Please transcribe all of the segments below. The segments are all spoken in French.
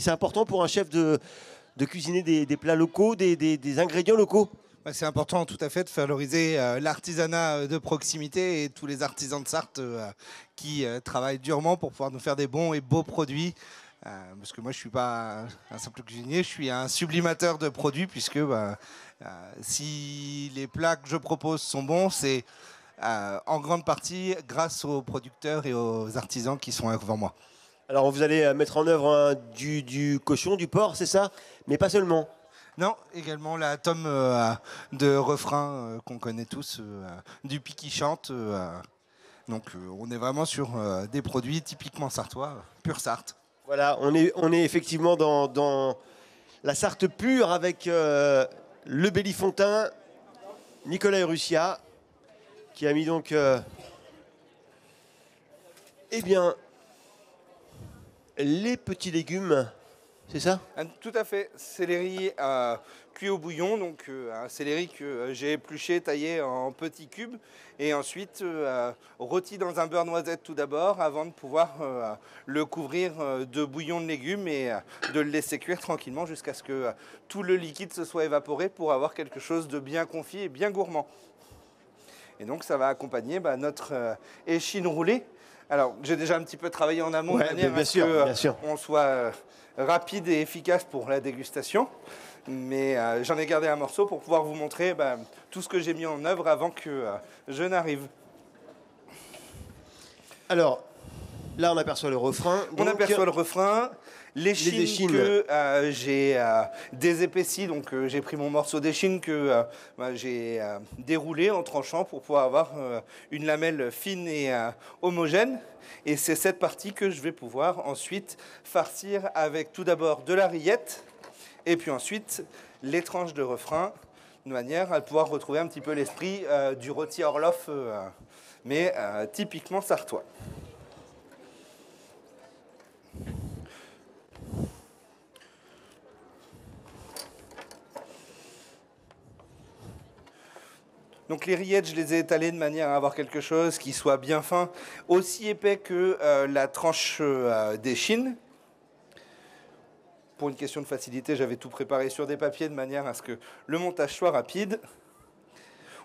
Et c'est important pour un chef de cuisiner des plats locaux, des ingrédients locaux. C'est important tout à fait de valoriser l'artisanat de proximité et tous les artisans de Sarthe qui travaillent durement pour pouvoir nous faire des bons et beaux produits. Parce que moi je ne suis pas un simple cuisinier, je suis un sublimateur de produits puisque si les plats que je propose sont bons, c'est en grande partie grâce aux producteurs et aux artisans qui sont devant moi. Alors vous allez mettre en œuvre du cochon, du porc, c'est ça? Mais pas seulement. Non, également la tome de refrain qu'on connaît tous, du pic qui chante. Donc on est vraiment sur des produits typiquement sartois, pure Sarthe. Voilà, on est effectivement dans la Sarthe pure avec le Bellifontain, Nicolas Russia, qui a mis donc les petits légumes, c'est ça? Tout à fait. Céleri cuit au bouillon, donc un céleri que j'ai épluché, taillé en petits cubes, et ensuite rôti dans un beurre noisette tout d'abord, avant de pouvoir le couvrir de bouillon de légumes et de le laisser cuire tranquillement jusqu'à ce que tout le liquide se soit évaporé pour avoir quelque chose de bien confit et bien gourmand. Et donc ça va accompagner notre échine roulée. Alors, j'ai déjà un petit peu travaillé en amont de manière à ce qu'on soit rapide et efficace pour la dégustation. Mais j'en ai gardé un morceau pour pouvoir vous montrer tout ce que j'ai mis en œuvre avant que je n'arrive. Alors, là, on aperçoit le refrain. On aperçoit le refrain. L'échine que j'ai désépaissie, donc j'ai pris mon morceau d'échine que j'ai déroulé en tranchant pour pouvoir avoir une lamelle fine et homogène. Et c'est cette partie que je vais pouvoir ensuite farcir avec tout d'abord de la rillette et puis ensuite les tranches de refrain, de manière à pouvoir retrouver un petit peu l'esprit du rôti Orloff, mais typiquement sartois. Donc les rillettes, je les ai étalées de manière à avoir quelque chose qui soit bien fin, aussi épais que la tranche d'échine. Pour une question de facilité, j'avais tout préparé sur des papiers de manière à ce que le montage soit rapide.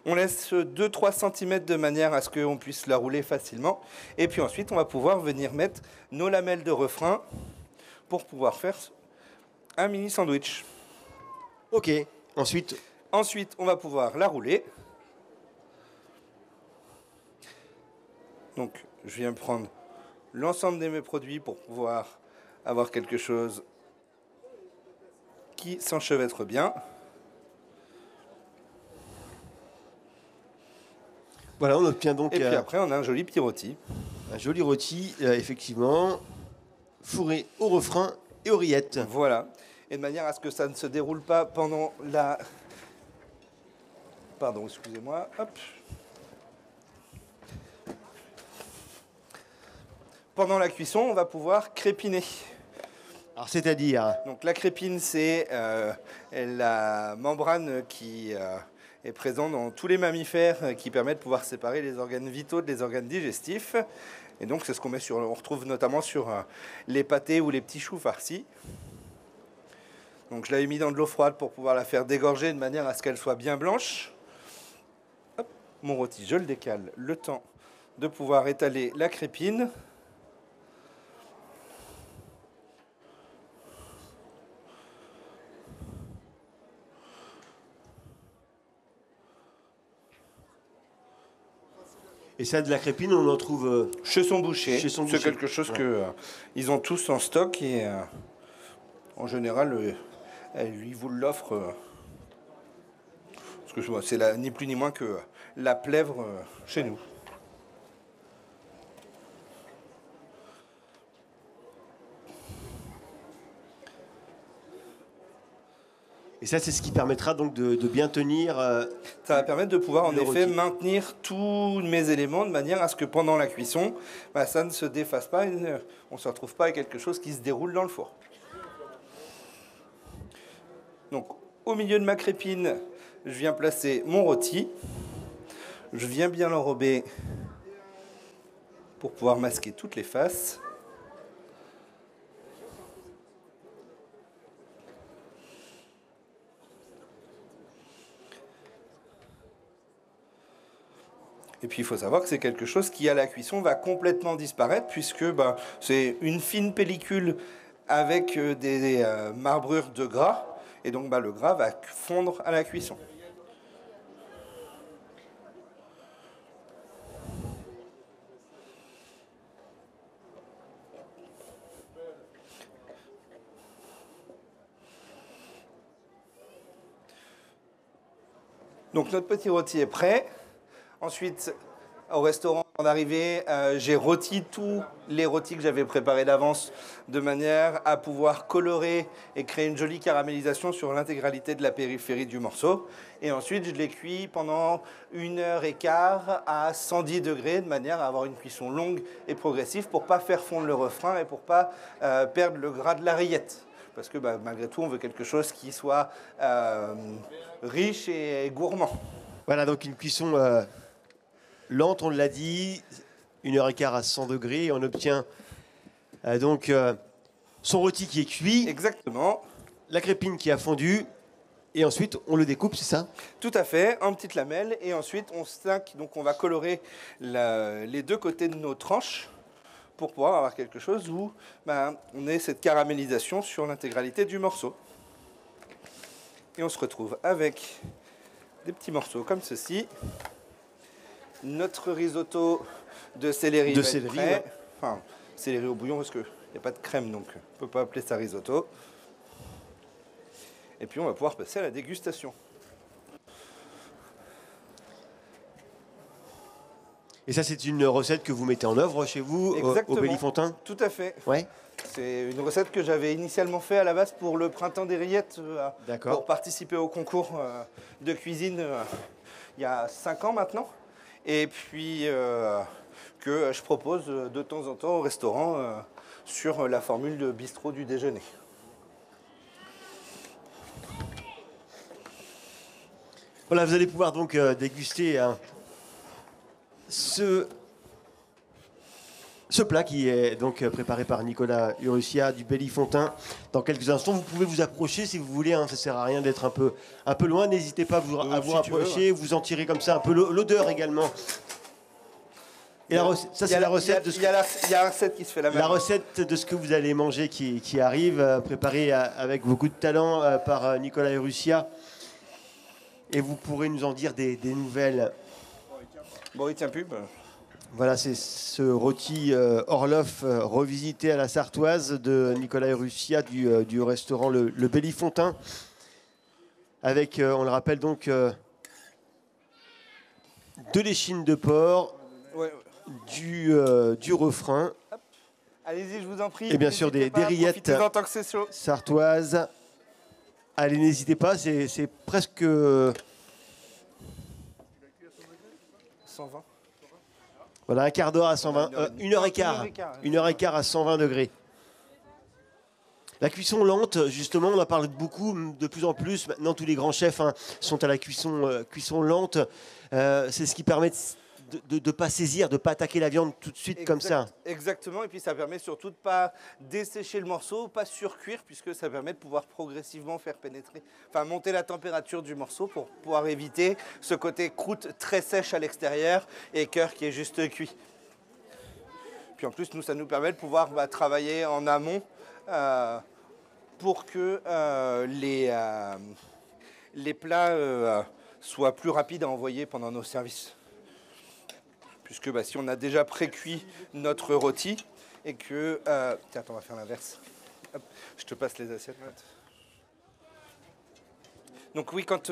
On laisse 2-3 cm de manière à ce qu'on puisse la rouler facilement. Et puis ensuite, on va pouvoir venir mettre nos lamelles de refrain pour pouvoir faire un mini sandwich. Ok, ensuite, on va pouvoir la rouler. Donc, je viens prendre l'ensemble de mes produits pour pouvoir avoir quelque chose qui s'enchevêtre bien. Voilà, on obtient donc... Et puis après, on a un joli petit rôti. Un joli rôti, effectivement, fourré au refrain et aux rillettes. Voilà. Et de manière à ce que ça ne se déroule pas pendant la... Pardon, excusez-moi. Hop. Pendant la cuisson, on va pouvoir crépiner. Alors, c'est-à-dire? Donc la crépine, c'est la membrane qui est présente dans tous les mammifères qui permet de pouvoir séparer les organes vitaux des organes digestifs. Et donc c'est ce qu'on met sur, on retrouve notamment sur les pâtés ou les petits choux farcis. Donc je l'avais mis dans de l'eau froide pour pouvoir la faire dégorger de manière à ce qu'elle soit bien blanche. Hop, mon rôti, je le décale le temps de pouvoir étaler la crépine. Et ça, de la crépine, on en trouve... Chez son boucher. C'est quelque chose que ils ont tous en stock et en général, lui vous l'offre. Parce que c'est ni plus ni moins que la plèvre chez nous. Et ça, c'est ce qui permettra donc de bien tenir... Ça va permettre de pouvoir en effet maintenir tous mes éléments de manière à ce que pendant la cuisson, ça ne se défasse pas et on ne se retrouve pas avec quelque chose qui se déroule dans le four. Donc au milieu de ma crépine, je viens placer mon rôti. Je viens bien l'enrober pour pouvoir masquer toutes les faces. Et puis il faut savoir que c'est quelque chose qui à la cuisson va complètement disparaître puisque c'est une fine pellicule avec des marbrures de gras et donc le gras va fondre à la cuisson. Donc notre petit rôti est prêt. Ensuite, au restaurant, avant d'arriver, j'ai rôti tous les rôtis que j'avais préparés d'avance de manière à pouvoir colorer et créer une jolie caramélisation sur l'intégralité de la périphérie du morceau. Et ensuite, je l'ai cuit pendant 1h15 à 110 degrés de manière à avoir une cuisson longue et progressive pour ne pas faire fondre le refrain et pour ne pas perdre le gras de la rillette. Parce que malgré tout, on veut quelque chose qui soit riche et gourmand. Voilà, donc une cuisson lente, on l'a dit, 1h15 à 100 degrés. Et on obtient donc son rôti qui est cuit. Exactement. La crépine qui a fondu. Et ensuite, on le découpe, c'est ça? Tout à fait, en petites lamelles. Et ensuite, on stack, donc on va colorer les deux côtés de nos tranches pour pouvoir avoir quelque chose où on ait cette caramélisation sur l'intégralité du morceau. Et on se retrouve avec des petits morceaux comme ceci. Notre risotto de céleri va être prêt. Ouais. Enfin, céleri au bouillon parce qu'il n'y a pas de crème, donc on ne peut pas appeler ça risotto. Et puis on va pouvoir passer à la dégustation. Et ça, c'est une recette que vous mettez en œuvre chez vous, au Bellifontaine? Tout à fait. Ouais. C'est une recette que j'avais initialement fait à la base pour le Printemps des Rillettes, pour participer au concours de cuisine il y a 5 ans maintenant. Et puis que je propose de temps en temps au restaurant sur la formule de bistrot du déjeuner. Voilà, vous allez pouvoir donc déguster ce plat qui est donc préparé par Nicolas Urrutia du Bellifontaine. Dans quelques instants, vous pouvez vous approcher si vous voulez. Ça ne sert à rien d'être un peu loin. N'hésitez pas à vous approcher. Vous en tirez comme ça un peu l'odeur également. Et ça, c'est la recette de ce il y a la recette qui se fait la même. La recette de ce que vous allez manger qui arrive, préparée avec beaucoup de talent par Nicolas Urrutia. Et vous pourrez nous en dire des nouvelles. Bon, il tient plus. Voilà, c'est ce rôti Orloff revisité à la sartoise de Nicolas Urrutia du restaurant Le Bellifontaine. Avec, on le rappelle donc, de l'échine de porc, du refrain. Allez-y, je vous en prie. Et bien sûr des rillettes sartoises. Allez, n'hésitez pas, c'est presque... 120. Voilà, un quart d'heure à 120, 1h15. 1h15 à 120 degrés. La cuisson lente, justement, on en parle beaucoup, de plus en plus. Maintenant, tous les grands chefs sont à la cuisson lente. C'est ce qui permet de ne pas saisir, de ne pas attaquer la viande tout de suite comme ça. Exactement, et puis ça permet surtout de ne pas dessécher le morceau, pas surcuire, puisque ça permet de pouvoir progressivement faire pénétrer, monter la température du morceau pour pouvoir éviter ce côté croûte très sèche à l'extérieur et cœur qui est juste cuit. Puis en plus, ça nous permet de pouvoir travailler en amont pour que les plats soient plus rapides à envoyer pendant nos services. Puisque si on a déjà pré-cuit notre rôti et que... Tiens, attends, on va faire l'inverse. Je te passe les assiettes. Donc oui, quand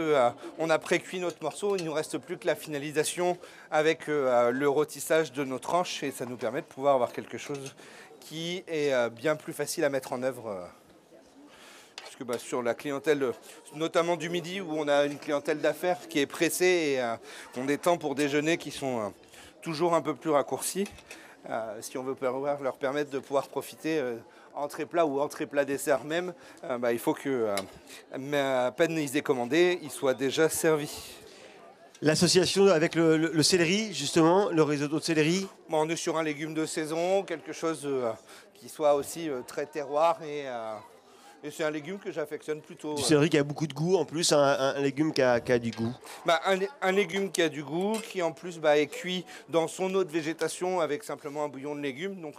on a pré-cuit notre morceau, il ne nous reste plus que la finalisation avec le rôtissage de nos tranches et ça nous permet de pouvoir avoir quelque chose qui est bien plus facile à mettre en œuvre. Puisque sur la clientèle, notamment du midi, où on a une clientèle d'affaires qui est pressée et on des temps pour déjeuner qui sont... toujours un peu plus raccourci, si on veut leur permettre de pouvoir profiter entrée plat ou entrée plat dessert même, il faut que, à peine ils aient commandé, ils soient déjà servis. L'association avec le céleri, justement, le risotto de céleri. On est sur un légume de saison, quelque chose qui soit aussi très terroir et Et c'est un légume que j'affectionne plutôt. Du céleri qui a beaucoup de goût, en plus, un légume qui a du goût. Bah, un légume qui a du goût, qui en plus est cuit dans son eau de végétation avec simplement un bouillon de légumes. Donc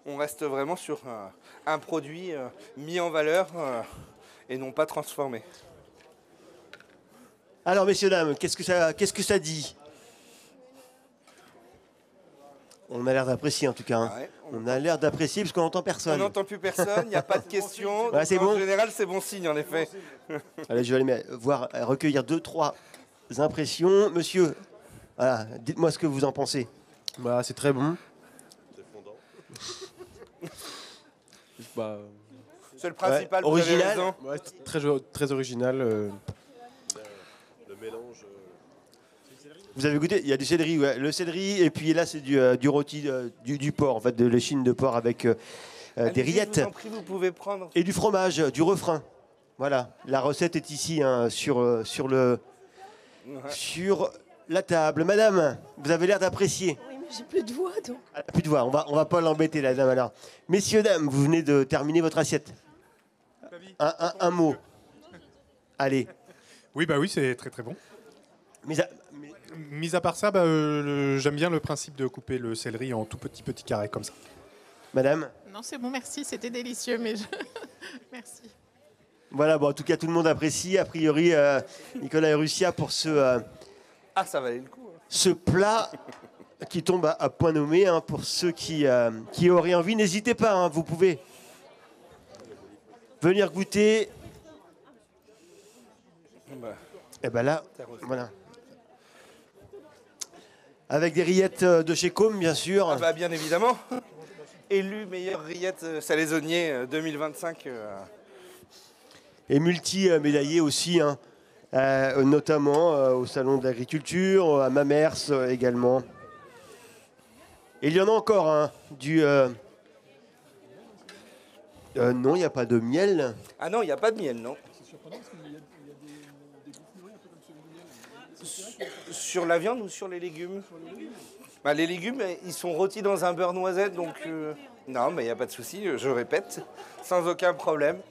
on reste vraiment sur un produit mis en valeur et non pas transformé. Alors, messieurs, dames, qu'est-ce que ça dit? On a l'air d'apprécier, en tout cas. Hein. Ouais, on a l'air d'apprécier parce qu'on n'entend personne. On n'entend plus personne, il n'y a pas de questions. Ouais, c'est bon. En général, c'est bon signe, en effet. Allez, je vais aller recueillir 2-3 impressions. Monsieur, voilà, dites-moi ce que vous en pensez. Bah, c'est très bon. C'est le principal. Ouais, original. Ouais, très original. Le mélange. Vous avez goûté? Il y a du céleri, ouais. Le céleri, et puis là, c'est du rôti du porc, en fait, de l'échine de porc avec des rillettes. Je vous en prie, vous pouvez prendre. Et du fromage, du refrain. Voilà, la recette est ici, hein, sur la table. Madame, vous avez l'air d'apprécier. Oui, mais j'ai plus de voix, donc. Ah, plus de voix, on va pas l'embêter, la dame, alors. Messieurs, dames, vous venez de terminer votre assiette. Un mot. Allez. Oui, bah oui, c'est très très bon. Mis à part ça, j'aime bien le principe de couper le céleri en tout petits carrés comme ça. Madame? Non, c'est bon, merci, c'était délicieux, mais merci. Voilà, bon, en tout cas, tout le monde apprécie, a priori, Nicolas Erussia, pour ce... ça valait le coup. Hein. Ce plat qui tombe à point nommé, hein, pour ceux qui auraient envie. N'hésitez pas, hein, vous pouvez venir goûter. Et ben là, voilà. Avec des rillettes de chez Com, bien sûr. Bien évidemment. Élu meilleure rillette salaisonnier 2025. Et multi-médaillé aussi, hein, notamment au Salon de l'Agriculture, à Mamers également. Et il y en a encore, hein, non, il n'y a pas de miel. Ah non, il n'y a pas de miel, non. Sur la viande ou sur les légumes? Les légumes, ils sont rôtis dans un beurre noisette, donc... Non, mais il n'y a pas de souci, je répète, sans aucun problème.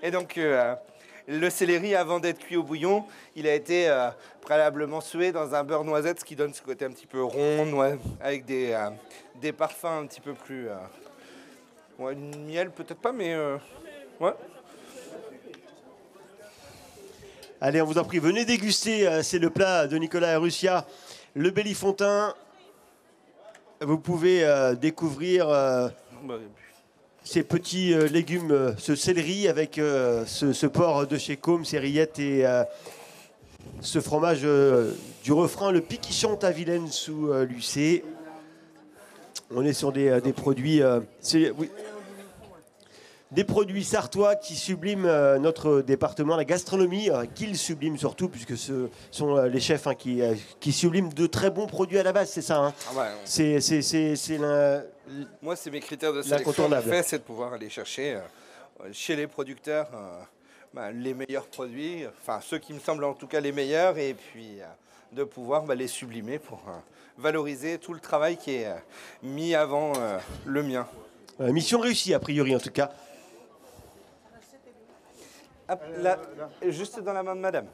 Et donc, le céleri, avant d'être cuit au bouillon, il a été préalablement sué dans un beurre noisette, ce qui donne ce côté un petit peu rond, avec des parfums un petit peu plus... miel, peut-être pas, mais... ouais. Allez, on vous en prie, venez déguster. C'est le plat de Nicolas Erussia, le Bellifontain. Vous pouvez découvrir ces petits légumes, ce céleri avec ce porc de chez Com, ces rillettes et ce fromage du refrain, le Piquichante à Vilaine sous Lucé. On est sur des produits... Des produits sartois qui subliment notre département, la gastronomie, qu'ils subliment surtout, puisque ce sont les chefs, hein, qui subliment de très bons produits à la base, c'est ça, hein. C'est moi, c'est mes critères de sélection, c'est de pouvoir aller chercher chez les producteurs les meilleurs produits, enfin ceux qui me semblent en tout cas les meilleurs, et puis de pouvoir les sublimer pour valoriser tout le travail qui est mis avant le mien. Mission réussie, a priori, en tout cas. Hop, là, juste dans la main de madame.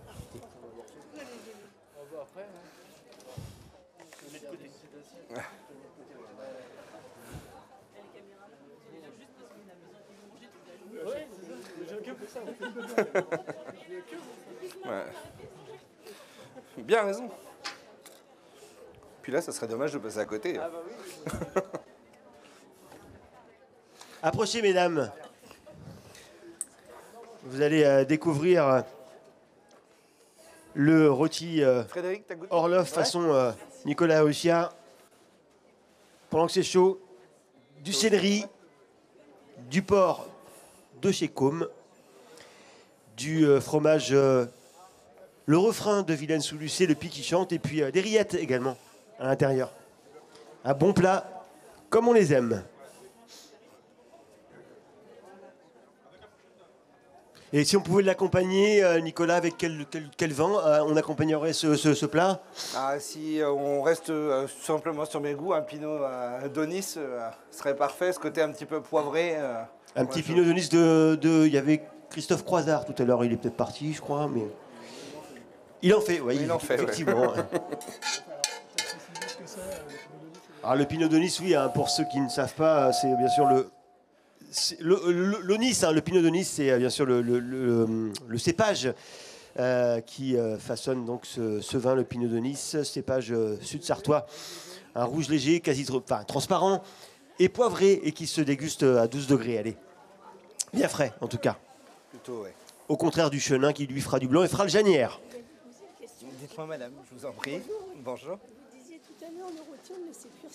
Ouais. Bien raison. Puis là, ça serait dommage de passer à côté. Ah bah oui. Approchez, mesdames. Vous allez découvrir le rôti Orloff façon Nicolas Erussia. Pendant que c'est chaud, du céleri, du porc de chez Com, du fromage, le refrain de Vilaine sous Lucé, le Piquichante, et puis des rillettes également à l'intérieur. Un bon plat comme on les aime. Et si on pouvait l'accompagner, Nicolas, avec quel vin on accompagnerait ce plat? Si on reste simplement sur mes goûts, un pinot Donis serait parfait. Ce côté un petit peu poivré Un petit Pinot de Nice il y avait Christophe Croizard tout à l'heure, il est peut-être parti, je crois, mais... Il en fait, oui, il en fait, effectivement. Ouais. Alors le Pinot de Nice, oui, hein, pour ceux qui ne savent pas, c'est bien sûr le Nice, hein, le Pinot de Nice, c'est bien sûr le cépage qui façonne donc ce vin, le Pinot de Nice, cépage sud-sartois, un rouge léger, transparent et poivré et qui se déguste à 12 degrés, allez. Bien frais, en tout cas. Plutôt, ouais. Au contraire du chenin qui lui fera du blanc et fera le janière. Dites-moi, madame, je vous en prie. Bonjour. Vous disiez tout à l'heure, le rôti, on le laissait cuire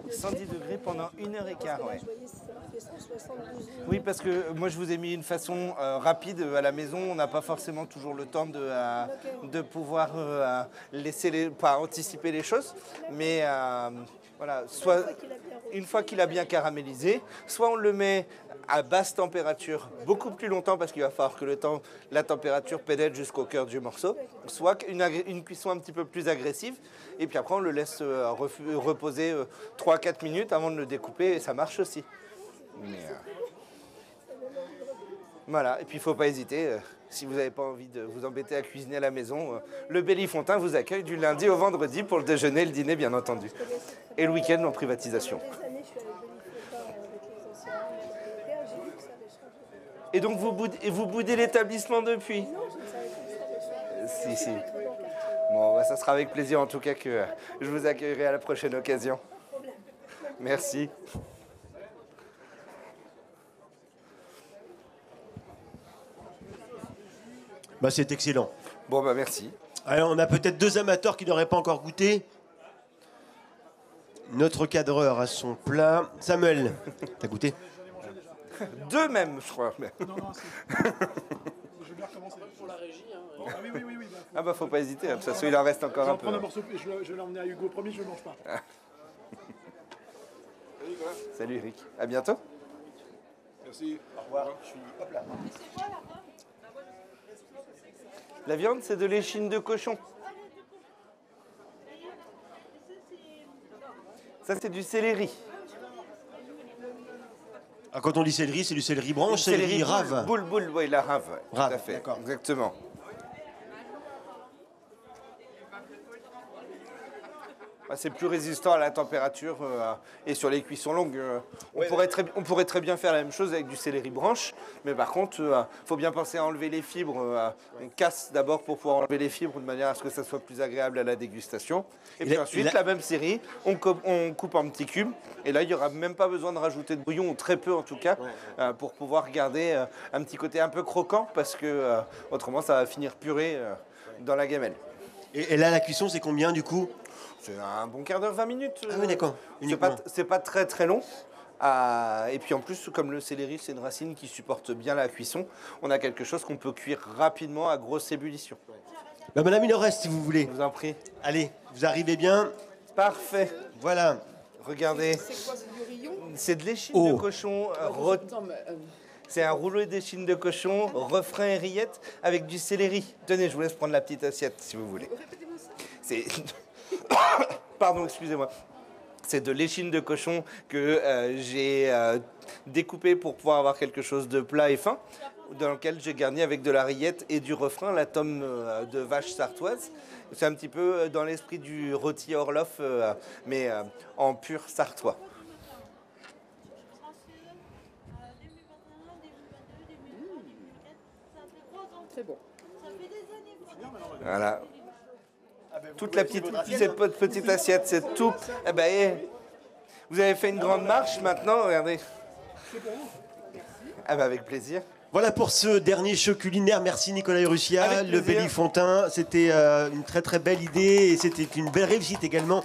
à 110 degrés pendant 1h15, ouais. Je voyais ça fait 172 minutes. Oui, parce que moi, je vous ai mis une façon rapide à la maison. On n'a pas forcément toujours le temps de pouvoir anticiper les choses. Mais voilà, soit une fois qu'il a bien caramélisé, soit on le met à basse température beaucoup plus longtemps parce qu'il va falloir que la température pénètre jusqu'au cœur du morceau, soit une cuisson un petit peu plus agressive, et puis après on le laisse reposer 3-4 minutes avant de le découper, et ça marche aussi. Voilà, et puis il ne faut pas hésiter, si vous n'avez pas envie de vous embêter à cuisiner à la maison, le Bellifontain vous accueille du lundi au vendredi pour le déjeuner et le dîner bien entendu, et le week-end en privatisation. Et donc vous boudez l'établissement depuis? Non, je ne savais pas que ça avait changé. Si. Bon, ça sera avec plaisir en tout cas que je vous accueillerai à la prochaine occasion. Merci. Bah, c'est excellent. Bon, bah merci. Alors, on a peut-être 2 amateurs qui n'auraient pas encore goûté. Notre cadreur a son plat. Samuel, t'as goûté? 2 même, je crois. Non, c'est... Je vais bien recommencer. Pour la régie, hein. Ah oui. Ah bah faut pas hésiter, de toute façon il en reste encore un peu. Prendre un morceau, je vais l'emmener à Hugo, promis, je ne le mange pas. Salut Eric, à bientôt. Merci. Au revoir. Je suis... Hop là. La viande, c'est de l'échine de cochon. Ça, c'est du céleri. Ah, quand on dit céleri, c'est du céleri branche, céleri rave. Boule, oui, la rave. Ouais, Rave, tout à fait, d'accord. exactement. C'est plus résistant à la température et sur les cuissons longues. On pourrait très bien faire la même chose avec du céleri branche, mais par contre, il faut bien penser à enlever les fibres. On casse d'abord pour pouvoir enlever les fibres de manière à ce que ça soit plus agréable à la dégustation. Et puis ensuite, la même série, on coupe en petits cubes. Et là, il n'y aura même pas besoin de rajouter de bouillon, ou très peu en tout cas, pour pouvoir garder un petit côté un peu croquant, parce que autrement, ça va finir puré dans la gamelle. Et là, la cuisson, c'est combien du coup? C'est un bon quart d'heure, 20 minutes. Ah oui, d'accord. C'est pas très très long. Et puis en plus, comme le céleri, c'est une racine qui supporte bien la cuisson, on a quelque chose qu'on peut cuire rapidement à grosse ébullition. Bah, madame, il en reste si vous voulez. Je vous en prie. Allez, vous arrivez bien. Parfait. Voilà. Regardez. C'est quoi, c'est du rillon? C'est de l'échine de cochon. C'est un rouleau d'échine de cochon, refrain et rillettes avec du céleri. Tenez, je vous laisse prendre la petite assiette si vous voulez. Répétez-moi ça. C'est... Pardon, excusez-moi. C'est de l'échine de cochon que j'ai découpé pour pouvoir avoir quelque chose de plat et fin, dans lequel j'ai garni avec de la rillette et du refrain, la tome de vache sartoise. C'est un petit peu dans l'esprit du rôti Orloff, mais en pur sartois. C'est bon. Voilà. Toute cette petite assiette, c'est tout. Eh ben, vous avez fait une grande marche maintenant, regardez. Ah ben, avec plaisir. Voilà pour ce dernier show culinaire. Merci Nicolas Russia, le Bellifontain. C'était une très très belle idée et c'était une belle réussite également.